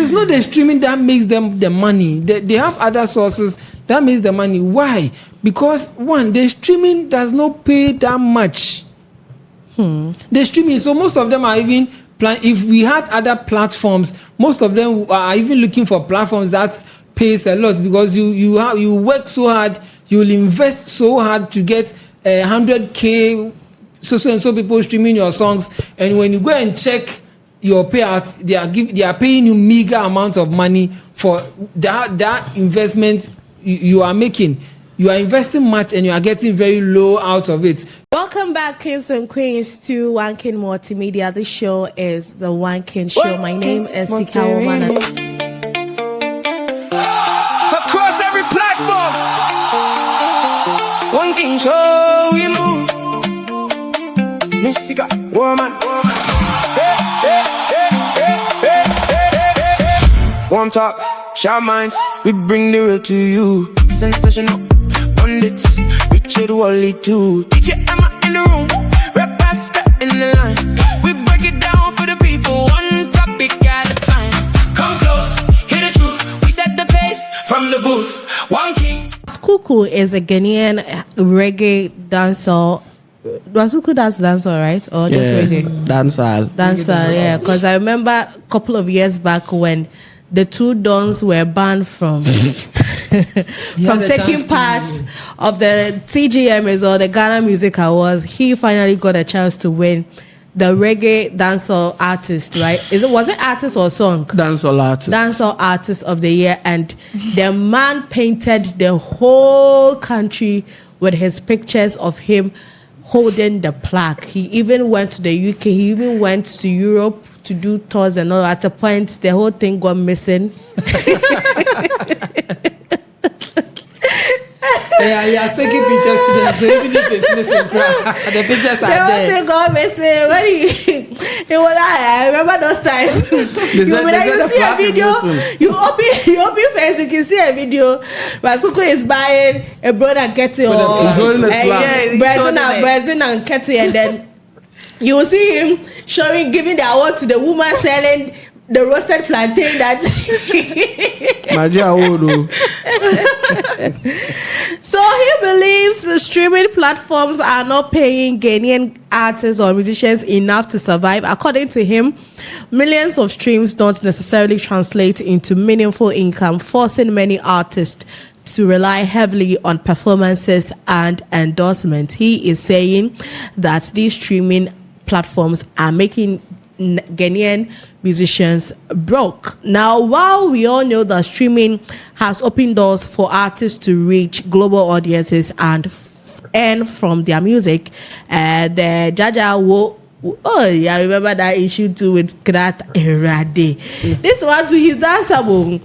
is not the streaming that makes them the money. They have other sources that makes the money. Why? Because one, the streaming does not pay that much. The streaming, so most of them are even if we had other platforms, most of them are even looking for platforms that pays a lot, because you work so hard, you will invest so hard to get 100K so people streaming your songs, and when you go and check your payout, they are paying you meager amounts of money for that investment you are making. You are investing much and you are getting very low out of it. Welcome back, kings and queens, to Onekingmultimedia. This show is the Onekingmultimedia Show. My name is SOCAL. Across every platform, Onekingmultimedia Show, we move. Mystica, woman. Hey, hey, hey, hey, hey, hey, hey, hey. Warm talk, sharp minds, we bring the real to you. Sensational. Pundits, Richard Wally too. DJ Emma in the room, rap pastor in the line. We break it down for the people, one topic at a time. Come close, hear the truth. We set the pace from the booth. One king. Ras Kuuku is a Ghanaian reggae dancehall. Ras Kuuku does dancehall, right? Or just reggae? Dancehall, yeah. Because I remember a couple of years back when the two dons were banned from taking part of the TGMs or the Ghana Music Awards. He finally got a chance to win the reggae dancehall artist, right? Was it artist or song? Dancehall artist of the year, and the man painted the whole country with his pictures of him holding the plaque. He even went to the UK. He even went to Europe to do tours and all. At a point, the whole thing got missing. Yeah, he has taken pictures today, so even if it's missing, the pictures are there. The whole thing got missing. When he was, I remember those times. You see a video, you open Facebook, you see a video. Ras Kuuku is buying a bread and kettle, or bread and kettle, and then you will see him giving the award to the woman selling the roasted plantain that. So he believes the streaming platforms are not paying Ghanaian artists or musicians enough to survive. According to him, millions of streams don't necessarily translate into meaningful income, forcing many artists to rely heavily on performances and endorsements. He is saying that these streaming platforms are making Ghanaian musicians broke. Now, while we all know that streaming has opened doors for artists to reach global audiences and earn from their music, the Jaja Wo. Oh, yeah, I remember that issue too with Krat Erade. This one to his danceable.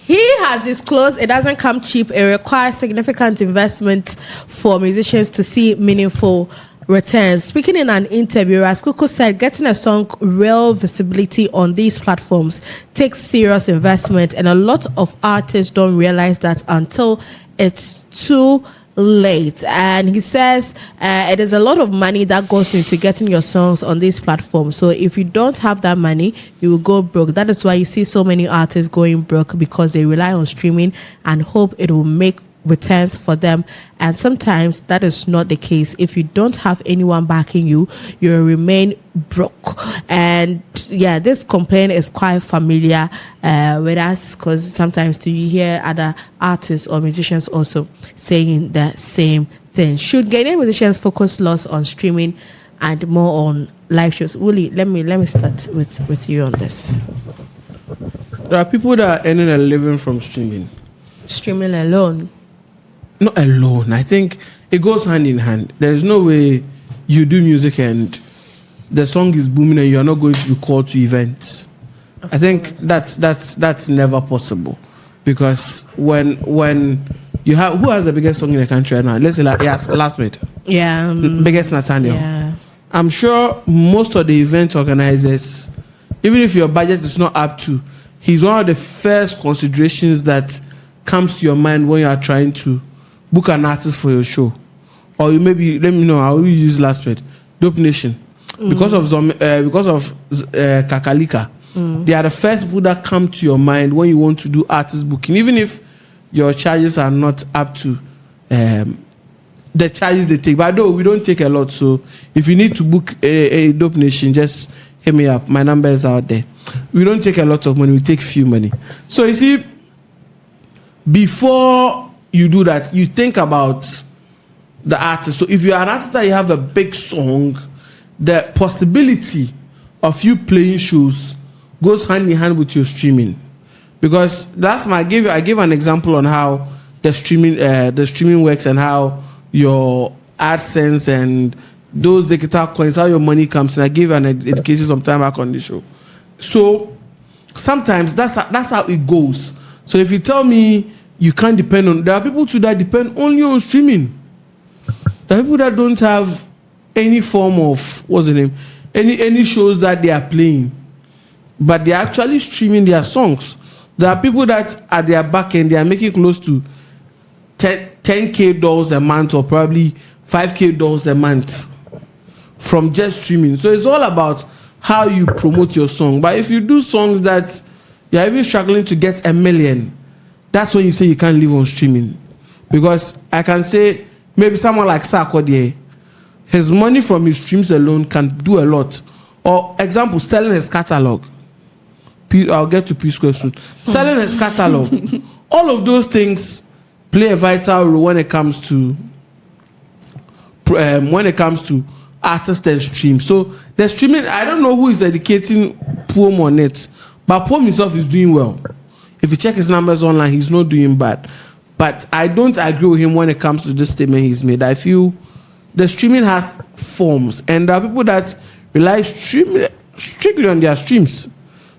He has disclosed it doesn't come cheap. It requires significant investment for musicians to see meaningful returns. Speaking in an interview, Ras Kuuku said getting a song real visibility on these platforms takes serious investment, and a lot of artists don't realize that until it's too late. And he says it is a lot of money that goes into getting your songs on these platforms. So if you don't have that money, you will go broke. That is why you see so many artists going broke, because they rely on streaming and hope it will make returns for them, and sometimes that is not the case. If you don't have anyone backing you, you will remain broke. And yeah, this complaint is quite familiar with us, because sometimes you hear other artists or musicians also saying the same thing. Should Ghanaian musicians focus less on streaming and more on live shows? Willie, let me start with you on this. There are people that are earning a living from streaming alone. Not alone. I think it goes hand in hand. There's no way you do music and the song is booming and you're not going to be called to events. I think that's never possible, because when you have, who has the biggest song in the country right now? Let's say last minute. Yeah. Biggest Nathaniel. Yeah. I'm sure most of the event organizers, even if your budget is not up to, he's one of the first considerations that comes to your mind when you are trying to book an artist for your show. Or you maybe, let me know, I will use last minute. Dope Nation. Because of Kakalika. They are the first people that come to your mind when you want to do artist booking, even if your charges are not up to the charges they take. But though we don't take a lot, so if you need to book a Dope Nation, just hit me up. My number is out there. We don't take a lot of money, we take few money. So you see, before you do that, you think about the artist. So if you are an artist that you have a big song, the possibility of you playing shows goes hand in hand with your streaming. Because last time I gave an example on how the streaming works and how your AdSense and those digital coins, how your money comes in. I gave an education some time back on the show. So sometimes that's how it goes. So if you tell me you can't depend on, there are people too that depend only on streaming. There are people that don't have any form of, what's the name, any shows that they are playing, but they are actually streaming their songs. There are people that at their back end, they are making close to $10K a month or probably $5K a month from just streaming. So it's all about how you promote your song. But if you do songs that you're even struggling to get 1 million, that's when you say you can't live on streaming. Because I can say maybe someone like Sarkodie, his money from his streams alone can do a lot. Or example, selling his catalog. I'll get to P-Square soon. Selling his catalog. All of those things play a vital role when it comes to artists and stream. So the streaming, I don't know who is educating Poem on it, but Poem himself is doing well. If you check his numbers online, he's not doing bad. But I don't agree with him when it comes to this statement he's made. I feel the streaming has forms, and there are people that rely strictly on their streams.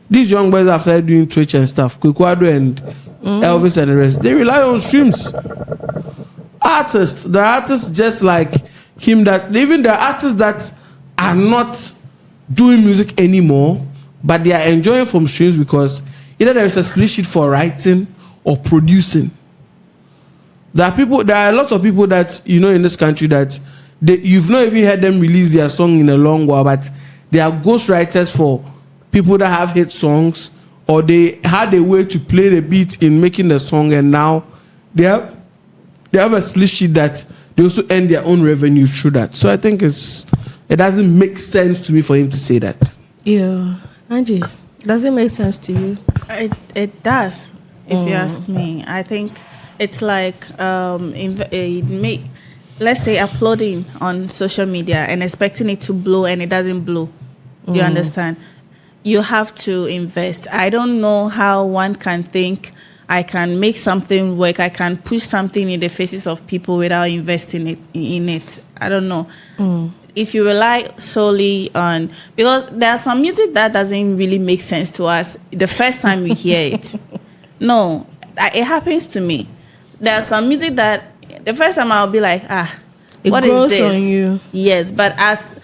These young boys have started doing Twitch and stuff. Kukwado and Elvis and the rest. They rely on streams. Artists, there are artists just like him that even there are artists that are not doing music anymore, but they are enjoying from streams because either there is a split sheet for writing or producing. There are a lot of people that you know in this country that you've not even heard them release their song in a long while, but they are ghostwriters for people that have hit songs, or they had a way to play the beat in making the song, and now they have a split sheet that they also earn their own revenue through that. So I think it doesn't make sense to me for him to say that. Yeah, Angie, does it make sense to you? It does, if you ask me. I think it's like let's say uploading on social media and expecting it to blow and it doesn't blow. Do you understand? You have to invest. I don't know how one can think I can make something work. I can push something in the faces of people without investing in it. I don't know. If you rely solely on, because there's some music that doesn't really make sense to us the first time we hear it. No, it happens to me. There's some music that the first time I'll be like, what is this? On you. Yes, but as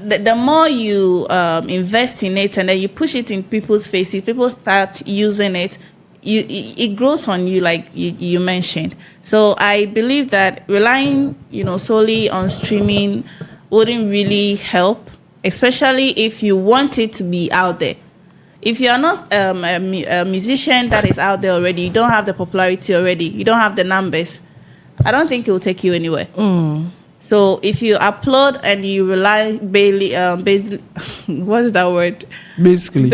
the more you invest in it and then you push it in people's faces, people start using it. It grows on you, like you mentioned. So I believe that relying, solely on streaming wouldn't really help, especially if you want it to be out there. If you're not a musician that is out there already, you don't have the popularity already, you don't have the numbers, I don't think it will take you anywhere. So if you upload and you rely basically, what is that word? Basically.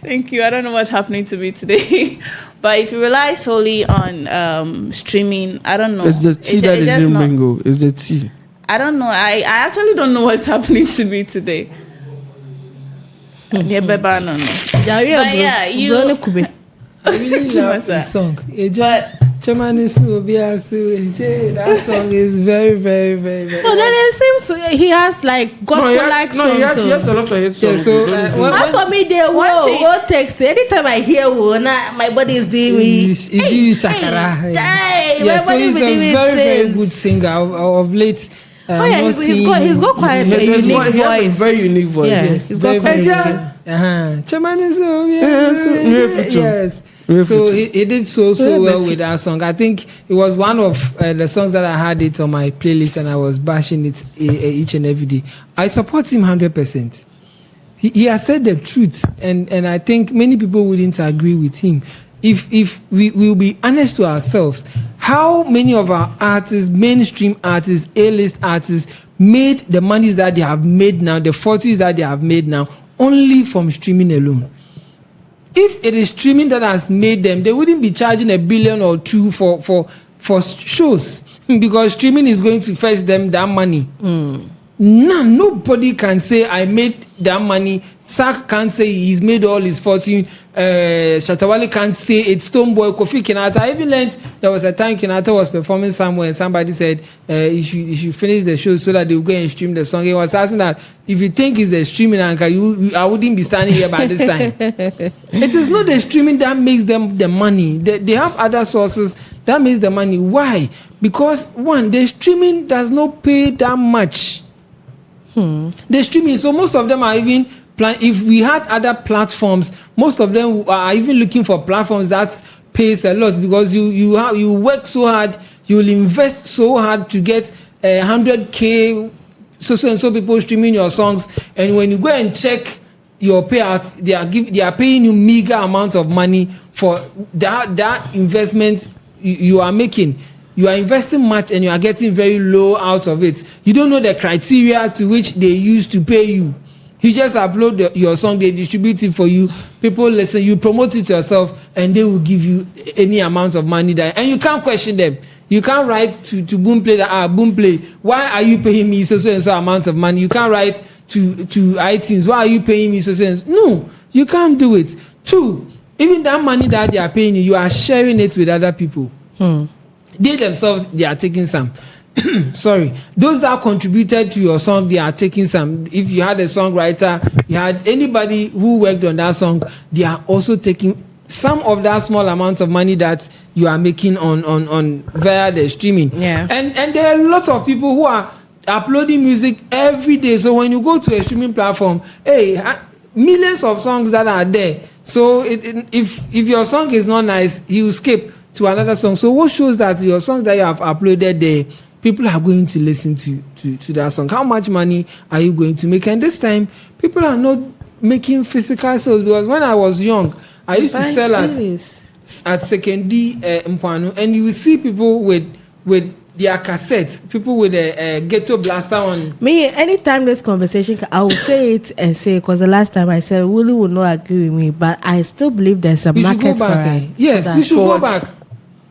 Thank you. I don't know what's happening to me today. But if you rely solely on streaming, I don't know. It's the tea that didn't mingle. It's the tea. I don't know. I actually don't know what's happening to me today. Yeah, but I don't know. I really love this song. That song is very, very, very, very. Well, then it seems he has like gospel-like songs. He has a lot of hit songs. As for me, they will text. Anytime I hear my body is doing me. He's doing shakara. So he's a very, very good singer of late. He's got quite a unique voice. He has a very unique voice. Yes, he's got quite Yes. So he did so well with that song. I think it was one of the songs that I had it on my playlist and I was bashing it each and every day. I support him 100%. he has said the truth, and I think many people wouldn't agree with him. If we will be honest to ourselves, how many of our artists, mainstream artists, A-list artists, made the monies that they have made now, the fortunes that they have made now, only from streaming alone? If it is streaming that has made them, they wouldn't be charging $1 billion or $2 billion for shows, because streaming is going to fetch them that money. Nobody can say I made that money. Sak can't say he's made all his fortune. Shatawale can't say it's Stonebwoy, Kofi Kinata. I even learned there was a time Kinata was performing somewhere and somebody said you should finish the show so that they'll go and stream the song. He was asking that if you think it's the streaming anchor, I wouldn't be standing here by this time. It is not the streaming that makes them the money. They have other sources that makes the money. Why? Because one, the streaming does not pay that much. The streaming, so most of them are even if we had other platforms, most of them are even looking for platforms that pays a lot, because you work so hard, you will invest so hard to get 100K so and so people streaming your songs, and when you go and check your payout, they are paying you meager amounts of money for that investment you are making. You are investing much and you are getting very low out of it. You don't know the criteria to which they use to pay you. You just upload your song, they distribute it for you, people listen, you promote it yourself, and they will give you any amount of money that, and you can't question them. You can't write to Boomplay that Boomplay, why are you paying me so and so amount of money? You can't write to iTunes, why are you paying me so and so? No, you can't do it. Two, even that money that they are paying you are sharing it with other people. They themselves, they are taking some. Sorry, those that contributed to your song, they are taking some. If you had a songwriter, you had anybody who worked on that song, they are also taking some of that small amount of money that you are making on via the streaming. Yeah. And there are lots of people who are uploading music every day. So when you go to a streaming platform, millions of songs that are there. So if your song is not nice, you skip to another song. So what shows that your song that you have uploaded there, people are going to listen to that song? How much money are you going to make? And this time, people are not making physical sales, because when I was young, I used to sell at secondary Mpano, and you will see people with their cassettes, people with a ghetto blaster on. Me, anytime this conversation, I will say it and say, because the last time I said, Willie will not agree with me, but I still believe there's a market for it. Yes, we should go back.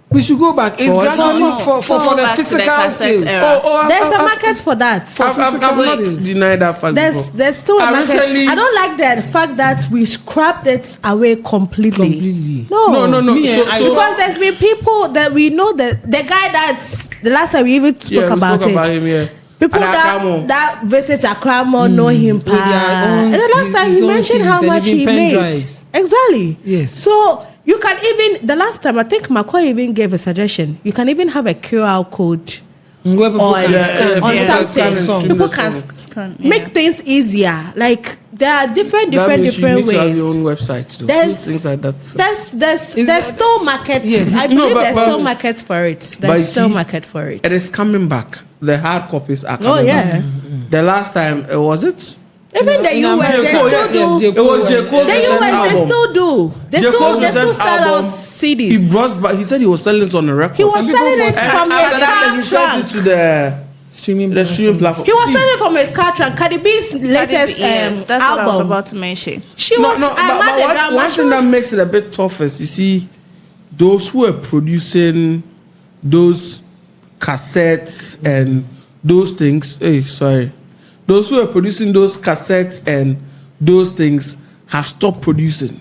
We should go back. It's gradually for the physical sales. There's a market for that. I've not denied that fact. There's still a market. I don't like the fact that we scrapped it away completely. No. Because there's been people that we know, that the guy that's the last time we even spoke about it. People that visit Accra know him. And the last time he mentioned how much he made. Exactly. Yes. So you can even, the last time I think McCoy even gave a suggestion. You can even have a QR code where people on something. People can scan, make things easier. Like there are different ways. You need to have your own website. There's things like that. There's still market. Yes. I believe there's still market for it. There's still market for it. It is coming back. The hard copies are coming back. The last time, was it? Even the US, they still do. It was J. Cole's The US, they still do. They still sell out CDs. He said he was selling it on a record. He was selling it from his car he sold it to the streaming platform. He was selling it from his car trunk. Cardi B's latest that's album. What I was about to mention. But one thing that makes it a bit tough is, you see, those who are producing those cassettes and those things. Those who are producing those cassettes and those things have stopped producing.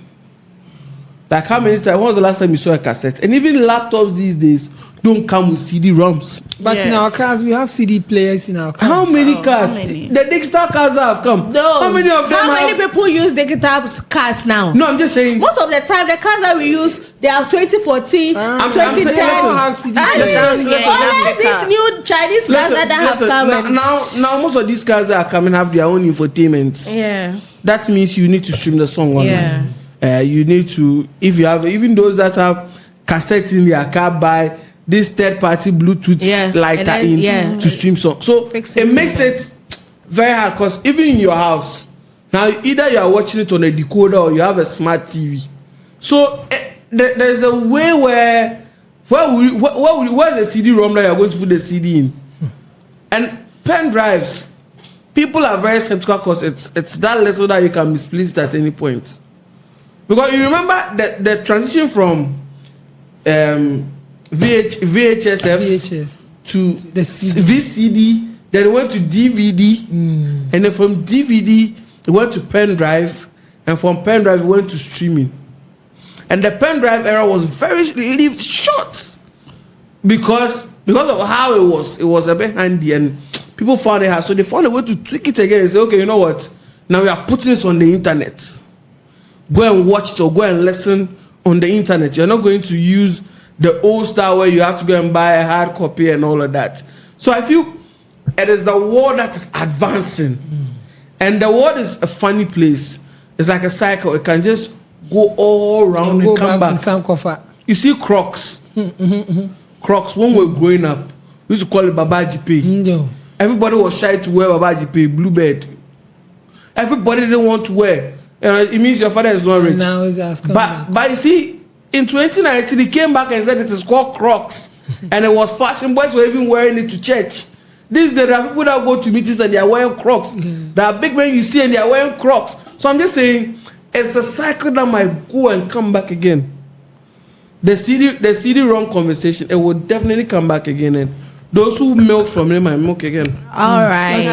Like how many times? When was the last time you saw a cassette? And even laptops these days don't come with CD-ROMs. But in our cars, we have CD players in our cars. How many cars? The digital cars that have come. No. How many of them? How many people use digital cars now? No, I'm just saying. Most of the time, the cars that we use, they are 2014, 2010. Have CD Unless these new Chinese cars that have come. Now, most of these cars that are coming have their own infotainment. Yeah. That means you need to stream the song online. You need to, if you have, even those that have cassettes in their car, buy this third-party Bluetooth lighter to stream song. So it makes it very hard, because even in your house, Now, either you are watching it on a decoder or you have a smart TV. So there's a way where's the CD-ROM that you are going to put the CD in? And pen drives, people are very skeptical because it's that little that you can misplace it at any point. Because you remember the transition from VHS to the CD. VCD, then it went to DVD, and then from DVD it went to pen drive, and from pen drive it went to streaming. And the pen drive era was very lived short because of how it was a bit handy, and people found it hard, so they found a way to tweak it again and say, okay, you know what? Now we are putting this on the internet. Go and watch it or go and listen on the internet. You're not going to use the old style where you have to go and buy a hard copy and all of that. So I feel it is the world that is advancing. And the world is a funny place. It's like a cycle. It can just go all around and come back. You see Crocs. Crocs, when we were growing up, we used to call it Babaji Pay. Everybody was shy to wear Babaji Pay, Bluebird. Everybody didn't want to wear. It means your father is not rich. Now it's asking but you see, in 2019, he came back and said it is called Crocs. And it was fashion. Boys were even wearing it to church. There are people that go to meetings and they are wearing Crocs. There are big men you see and they are wearing Crocs. So I'm just saying, it's a cycle that might go and come back again. The CD-ROM conversation, it will definitely come back again. And those who milk from them might milk again. All right.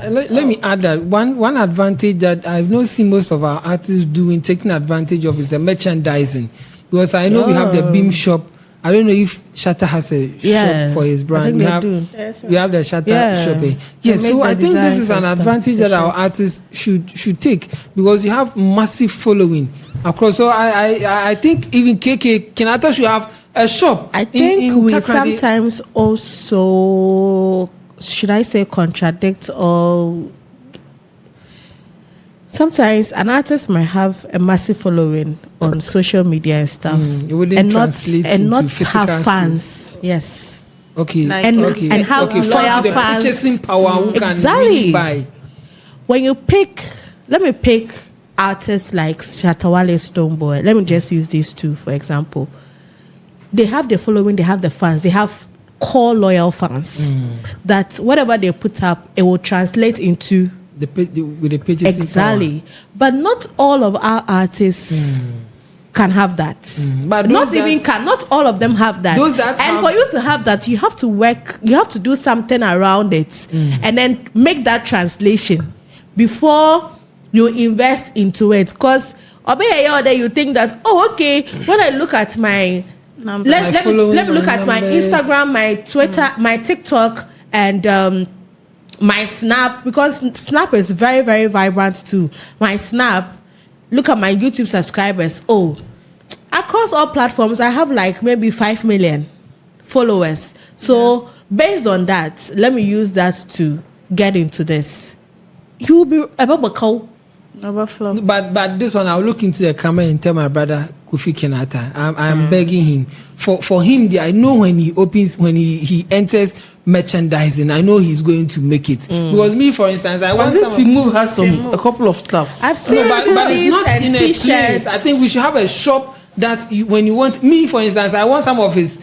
Let me add that one advantage that I've not seen most of our artists taking advantage of is the merchandising. Because I know we have the Beam shop. I don't know if Shatta has a shop for his brand. We have the Shatta shop. Yes, so I think this is an advantage that our artists should take, because you have massive following across. So I think even KK Kenyatta should have a shop. I think in we Takrady. sometimes also, should I say, contradict, or sometimes an artist might have a massive following on social media and stuff, it wouldn't translate and into not physical have fans. sales. Yes. Okay. And have loyal the fans. purchasing power who can Exactly. really buy. When you let me pick artists like Shatawale Stoneboy. Let me just use these two for example. They have the following, they have the fans, they have core loyal fans that whatever they put up, it will translate into with the purchasing exactly. power. But not all of our artists can have that. But not all of them have that. For you to have that, you have to work, you have to do something around it and then make that translation before you invest into it. Because you think that, oh, okay, when I look at my let me look at my Instagram, my Twitter, my TikTok, and my Snap, because Snap is very, very vibrant too. My Snap, look at my YouTube subscribers. Oh, across all platforms, I have like maybe 5 million followers. So based on that, let me use that to get into this. You will be overflow. But this one, I'll look into the camera and tell my brother Kofi Kenyatta. I'm begging him for him. I know when he he enters merchandising, I know he's going to make it. Because me, for instance, I think Timu has a couple of stuff. I've seen but it's not and in a place. I think we should have a shop that when you want me, for instance, I want some of his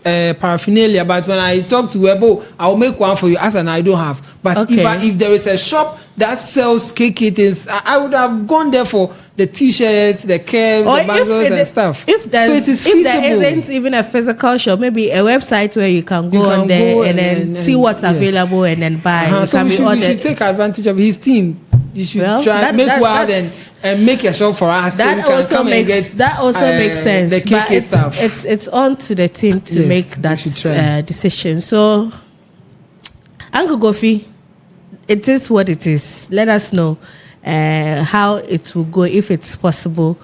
paraphernalia, but when I talk to Webo, I'll make one for you as an I don't have. But if there is a shop that sells KK things, I would have gone there for the t-shirts, the caps, the bangles and stuff. If there isn't even a physical shop, maybe a website where you can go on there and then see what's available and then buy. So we should take advantage of his team. You should try make wild and make a shop for us. That so also makes sense. The KK stuff. It's on to the team to make that decision. So, Uncle Gofi, it is what it is. Let us know how it will go, if it's possible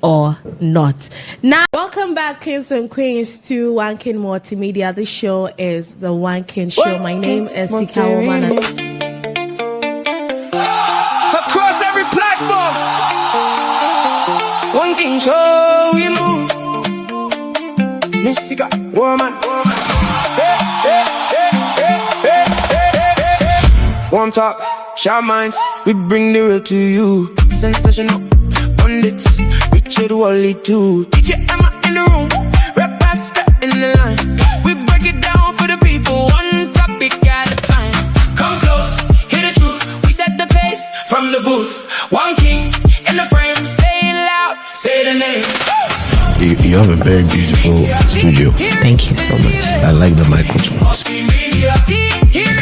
or not. Now, welcome back, kings and queens, to Onekingmultimedia. This show is the Onekingmultimedia Show. My name is SOCAL Woman. Across every platform, Onekingmultimedia Show, we move. Mystica woman. Hey, hey, hey, hey, hey, hey, hey, hey. One talk, sharp minds, we bring the real to you. Sensational, pundits, Richard Wally too. DJ Emma in the room, rap pasta in the line. We break it down for the people, one topic at a time. Come close, hear the truth, we set the pace from the booth. One king in the frame, say it loud, say the name. You have a very beautiful studio. Thank you so much. I like the microphone. See, hear